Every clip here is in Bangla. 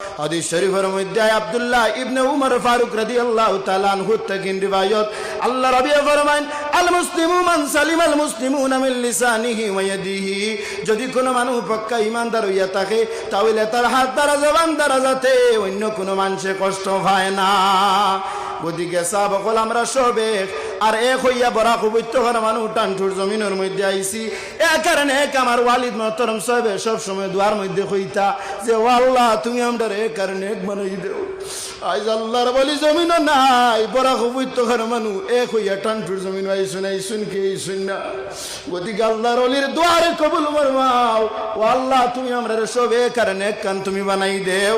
হাদিস শরীফের মধ্যে আব্দুল্লাহ ইবনে উমর ফারুক রাদিয়াল্লাহু তাআলা আনহু থেকে রিওয়ায়াত, আল্লাহ রাব্বি ফরমান, আল মুসলিমু মান সালিমাল মুসলিমুনা মিন লিসানিহি ওয়া ইয়াদিহি। যদি কোনো মানুষ পাক্কা ঈমানদার হইয়া থাকে তাহলে তার হাত দ্বারা জবান দ্বারা যাতে অন্য কোনো মানুষে কষ্ট পায় না। গদিকে সাহাবাগণ আমরা সবে আর এক হইয়া বড় পবিত্র মানুষ টানঠুর জমিনের মধ্যে আইছি। এ কারণে এক আমার ওয়ালিদ মোহতরম সাহেব সব সময় দুয়ার মধ্যে কইতা যে ও আল্লাহ তুমি আমরা এক কারণে এক বানাই দেও। আজ আল্লাহর বলি জমিন নাই, বড় পবিত্র মানুষ এক হইয়া টানঠুর জমিন আইসুন কে আইসুন না। গদিকে আল্লাহর অলির দুয়ারে কবুল ফরমাও, ও আল্লাহ তুমি আমরা সব এক কারণে এক কান তুমি বানাই দেও।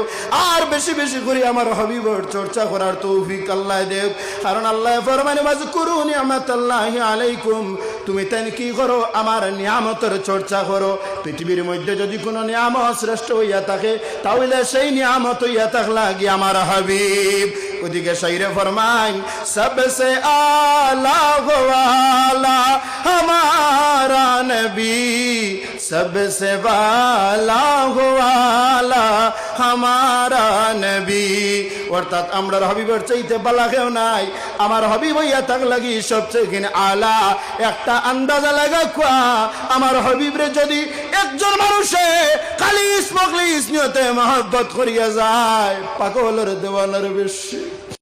আর বেশি বেশি করে আমার হাবিবর চর্চা করার তৌফিক আল্লাহ দেও। কারণ আল্লাহ ফরমানে মাযকুরু নি'মাতাল্লাহি আলাইকুম, তুমি তাই কি করো আমার নিয়ামতের চর্চা করো। পৃথিবীর মধ্যে যদি কোনো নিয়ামত শ্রেষ্ঠ হইয়া থাকে তাহলে সেই নিয়ামত হইয়া থাকলা কি আমার হাবিব। ওদিকে শাইরে ফরমাই, সবসে আলা ওয়ালা হামারা নবী, सबसे वाला वाला हमारा नबी। অর্থাৎ আমরা হাবিবের চাইতে বালা কেউ নাই, আমার হাবিব হইয়া থাক লাগি সবচেয়ে আলা। একটা আন্দাজা লাগা কোয়া আমার হাবিবরে যদি একজন মানুষে খালিস মখলিস নিয়তে মহব্বত করিয়া যায়, পাগলের দেওয়ানার বেশি।